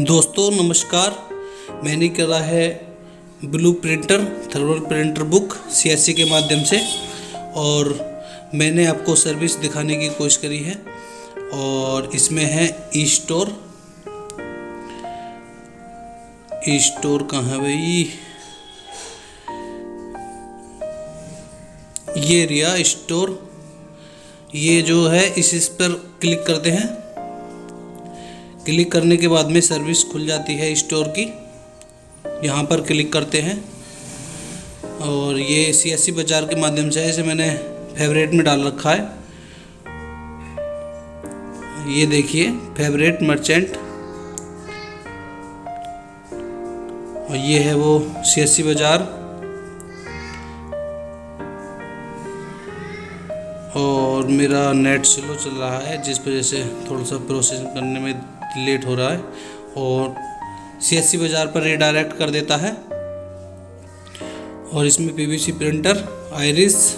दोस्तों नमस्कार। मैंने करा है blue printer thermal printer book CSC के माध्यम से और मैंने आपको सर्विस दिखाने की कोशिश करी है। और इसमें है ई स्टोर कहाँ है भाई, ये रिया स्टोर। ये जो है इस पर क्लिक करते हैं। क्लिक करने के बाद में सर्विस खुल जाती है स्टोर की। यहाँ पर क्लिक करते हैं और ये CSC बाजार के माध्यम से इसे मैंने फेवरेट में डाल रखा है। ये देखिए फेवरेट मर्चेंट, और ये है वो CSC बाजार। और मेरा नेट स्लो चल रहा है जिस वजह से थोड़ा सा प्रोसेसिंग करने में लेट हो रहा है और CSC बाजार पर रिडायरेक्ट कर देता है। और इसमें PVC printer, iris,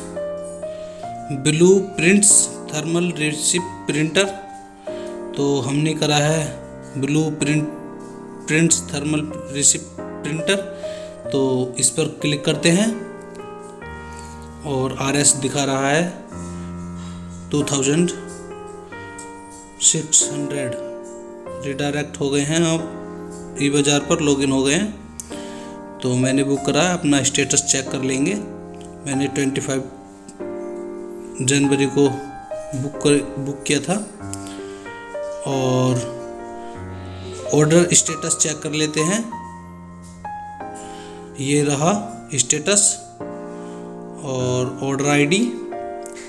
blue prints, thermal receipt printer. तो हमने करा है blue prints thermal receipt printer. तो इस पर क्लिक करते हैं और RS दिखा रहा है 2600। रिडायरेक्ट हो गए हैं, अब ई बाजार पर लॉगिन हो गए हैं। तो मैंने बुक करा है, अपना स्टेटस चेक कर लेंगे। मैंने 25 जनवरी को बुक किया था। और ऑर्डर स्टेटस चेक कर लेते हैं। ये रहा स्टेटस और order ID,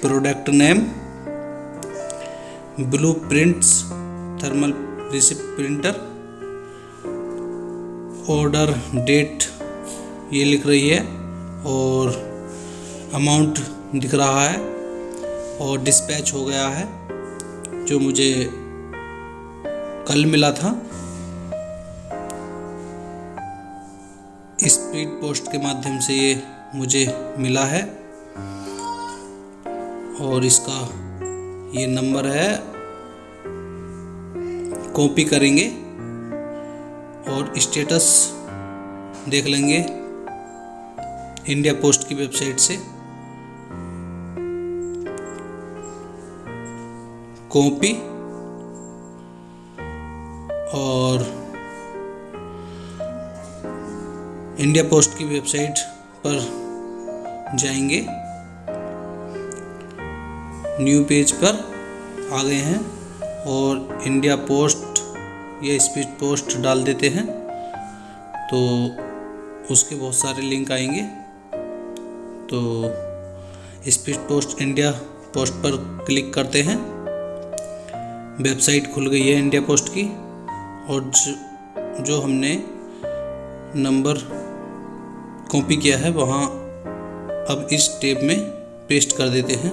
product name blue prints thermal receipt printer, order date ये लिख रही है और अमाउंट दिख रहा है और डिस्पैच हो गया है जो मुझे कल मिला था। स्पीड पोस्ट के माध्यम से ये मुझे मिला है और इसका ये नंबर है। कॉपी करेंगे और स्टेटस देख लेंगे इंडिया पोस्ट की वेबसाइट से। कॉपी और इंडिया पोस्ट की वेबसाइट पर जाएंगे। न्यू पेज पर आ गए हैं और इंडिया पोस्ट या स्पीड पोस्ट डाल देते हैं तो उसके बहुत सारे लिंक आएंगे। तो स्पीड पोस्ट इंडिया पोस्ट पर क्लिक करते हैं। वेबसाइट खुल गई है इंडिया पोस्ट की और जो हमने नंबर कॉपी किया है वहाँ अब इस टैब में पेस्ट कर देते हैं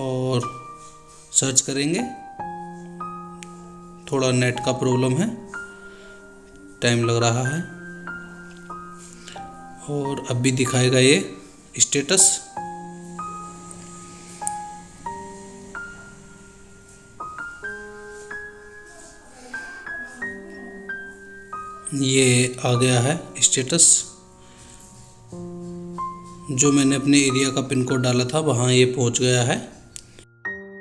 और सर्च करेंगे। थोड़ा नेट का प्रॉब्लम है, टाइम लग रहा है। और अब भी दिखाएगा ये स्टेटस। ये आ गया है स्टेटस। जो मैंने अपने एरिया का पिन कोड डाला था वहाँ ये पहुँच गया है।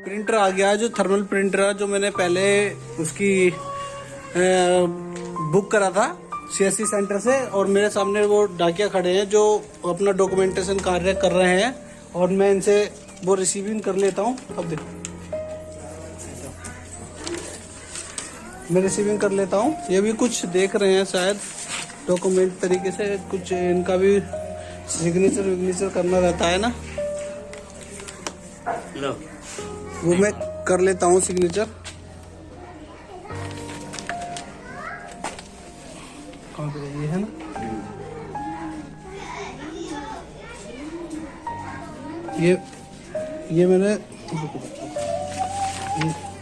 प्रिंटर आ गया है, जो थर्मल प्रिंटर है, जो मैंने पहले उसकी बुक करा था CSC सेंटर से। और मेरे सामने वो डाकिया खड़े हैं जो अपना डॉक्यूमेंटेशन कार्य कर रहे हैं और मैं इनसे वो रिसीविंग कर लेता हूँ। अब देखो मैं रिसीविंग कर लेता हूँ। ये भी कुछ देख रहे हैं शायद डॉक्यूमेंट तरीके से, कुछ इनका भी सिग्नेचर करना रहता है ना। वो मैं कर लेता हूँ सिग्नेचर। कहाँ पे ये है ना, ये मैंने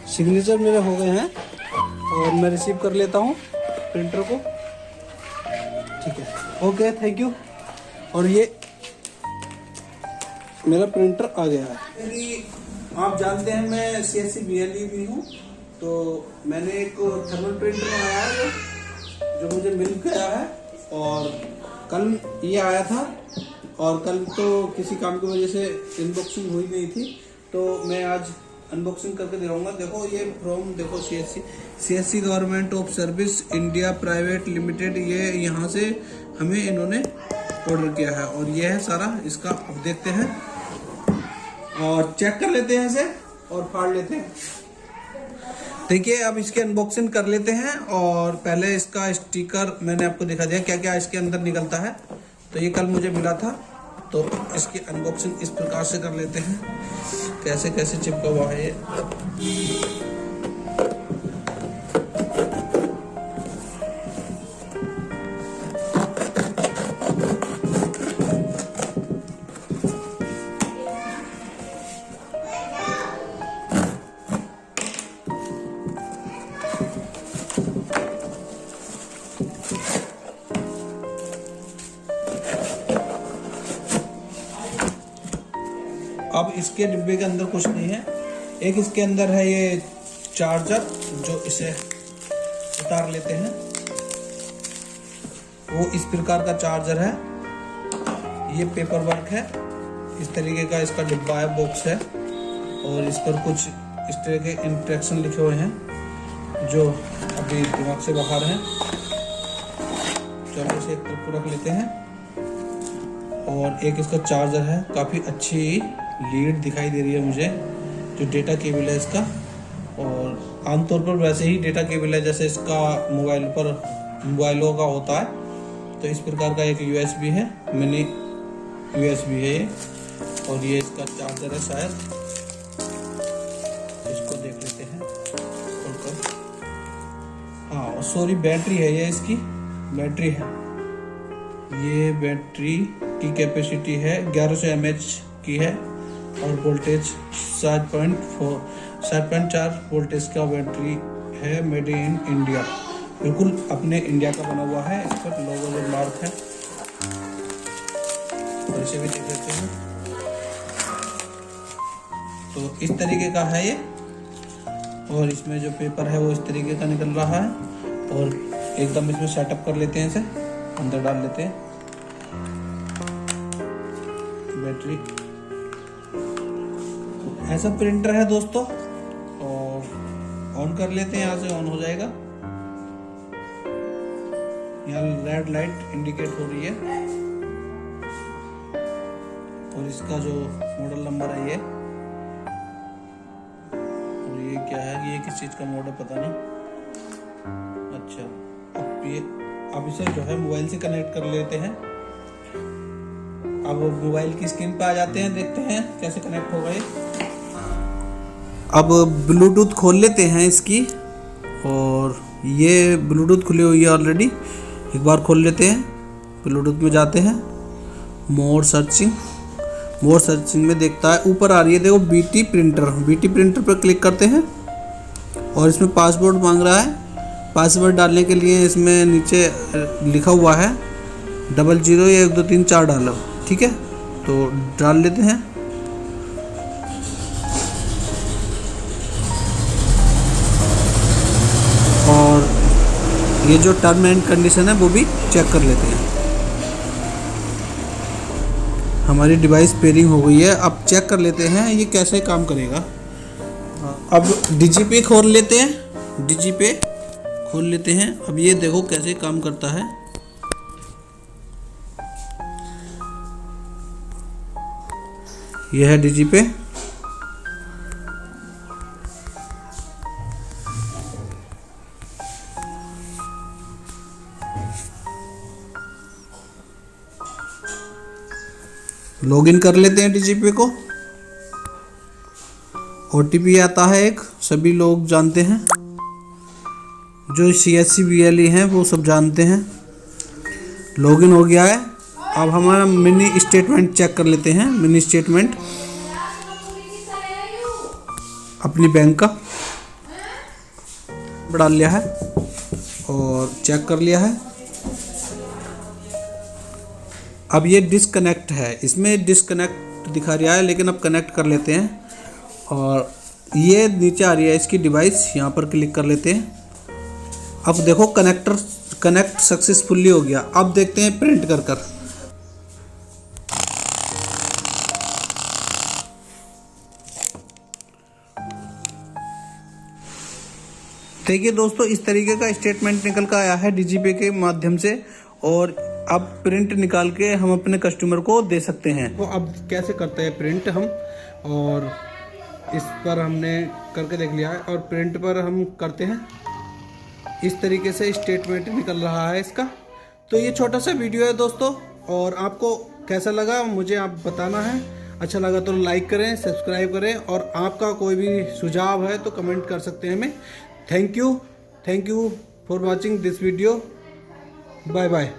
सिग्नेचर मेरे हो गए हैं और मैं रिसीव कर लेता हूँ प्रिंटर को। ठीक है, ओके, थैंक यू। और ये मेरा प्रिंटर आ गया है। आप जानते हैं मैं CSC BLE भी हूँ। तो मैंने एक थर्मल प्रिंटर मंगाया है जो मुझे मिल गया है, और कल ये आया था, और कल तो किसी काम की वजह से अनबॉक्सिंग हुई नहीं थी, तो मैं आज अनबॉक्सिंग करके दिखाऊंगा। देखो ये फ्रॉम, देखो CSC government of service India private limited, ये यहाँ से हमें इन्होंने ऑर्डर किया है, और ये है सारा इसका। अब देखते हैं और चेक कर लेते हैं इसे और फाड़ लेते हैं। देखिए अब इसके अनबॉक्सिंग कर लेते हैं, और पहले इसका स्टिकर मैंने आपको दिखा दिया क्या क्या इसके अंदर निकलता है। तो ये कल मुझे मिला था, तो इसकी अनबॉक्सिंग इस प्रकार से कर लेते हैं। कैसे कैसे चिपका हुआ है ये। अब इसके डिब्बे के अंदर कुछ नहीं है। एक इसके अंदर है ये चार्जर, जो इसे उतार लेते हैं, वो इस प्रकार का चार्जर है। ये पेपर वर्क है, इस तरीके का इसका डिब्बा है, बॉक्स है, और इस पर कुछ इस तरह के इंस्ट्रक्शन लिखे हुए हैं जो अभी दिमाग से बाहर हैं। चलो इसे एक तरफ रख लेते हैं। और एक इसका चार्जर है, काफ़ी अच्छी लीड दिखाई दे रही है मुझे, जो डेटा केबल है इसका। और आमतौर पर वैसे ही डेटा केबल है जैसे इसका मोबाइलों का होता है। तो इस प्रकार का एक USB है, मिनी USB है ये, और ये इसका चार्जर है शायद। इसको देख लेते हैं खोलकर। हाँ सॉरी, बैटरी है ये, इसकी बैटरी है। ये बैटरी की कैपेसिटी है 1100 mAh की है, और वोल्टेज 7.4 वोल्टेज का बैटरी है। मेड इन इंडिया, बिल्कुल अपने इंडिया का बना हुआ है। इस पर लोगो जो मार्क है, और इसे भी देख लेते हैं। तो इस तरीके का है ये, और इसमें जो पेपर है वो इस तरीके का निकल रहा है। और एकदम इसमें सेटअप कर लेते हैं, इसे अंदर डाल लेते हैं। बैटरी, ऐसा प्रिंटर है दोस्तों, और ऑन कर लेते हैं। यहाँ से ऑन हो जाएगा। यहाँ रेड लाइट इंडिकेट हो रही है, और इसका जो मॉडल नंबर है ये, और ये क्या है, ये किस चीज का मॉडल पता नहीं। अच्छा, अब इसे जो है मोबाइल से कनेक्ट कर लेते हैं। अब मोबाइल की स्क्रीन पे आ जाते हैं, देखते हैं कैसे कनेक्ट होगा ये। अब ब्लूटूथ खोल लेते हैं इसकी, और ये ब्लूटूथ खुली हुई है ऑलरेडी। एक बार खोल लेते हैं, ब्लूटूथ में जाते हैं, मोर सर्चिंग में देखता है, ऊपर आ रही है देखो BT प्रिंटर पर क्लिक करते हैं, और इसमें पासवर्ड मांग रहा है। पासवर्ड डालने के लिए इसमें नीचे लिखा हुआ है 00 या 1 2 3 4 डालो, ठीक है, तो डाल लेते हैं। और ये जो टर्म एंड कंडीशन है वो भी चेक कर लेते हैं। हमारी डिवाइस पेयरिंग हो गई है। अब चेक कर लेते हैं ये कैसे काम करेगा। अब DigiPay खोल लेते हैं, DigiPay खोल लेते हैं। अब ये देखो कैसे काम करता है। यह है DigiPay। लॉगिन कर लेते हैं DigiPay को। OTP आता है एक, सभी लोग जानते हैं, जो CSC BLE हैं वो सब जानते हैं। लॉगिन हो गया है। अब हमारा मिनी स्टेटमेंट चेक कर लेते हैं। मिनी स्टेटमेंट अपनी बैंक का डाल लिया है और चेक कर लिया है। अब ये डिस्कनेक्ट है, इसमें डिस्कनेक्ट दिखा रहा है, लेकिन अब कनेक्ट कर लेते हैं और ये नीचे आ रही है इसकी डिवाइस, यहाँ पर क्लिक कर लेते हैं। अब देखो कनेक्ट सक्सेसफुली हो गया। अब देखते हैं प्रिंट कर कर। देखिए दोस्तों, इस तरीके का स्टेटमेंट निकल कर आया है डीजीपे के माध्यम से, और अब प्रिंट निकाल के हम अपने कस्टमर को दे सकते हैं। तो अब कैसे करते हैं प्रिंट हम, और इस पर हमने करके देख लिया है, और प्रिंट पर हम करते हैं। इस तरीके से स्टेटमेंट निकल रहा है इसका। तो ये छोटा सा वीडियो है दोस्तों, और आपको कैसा लगा मुझे आप बताना है। अच्छा लगा तो लाइक करें, सब्सक्राइब करें, और आपका कोई भी सुझाव है तो कमेंट कर सकते हैं हमें। Thank you for watching this video. Bye bye.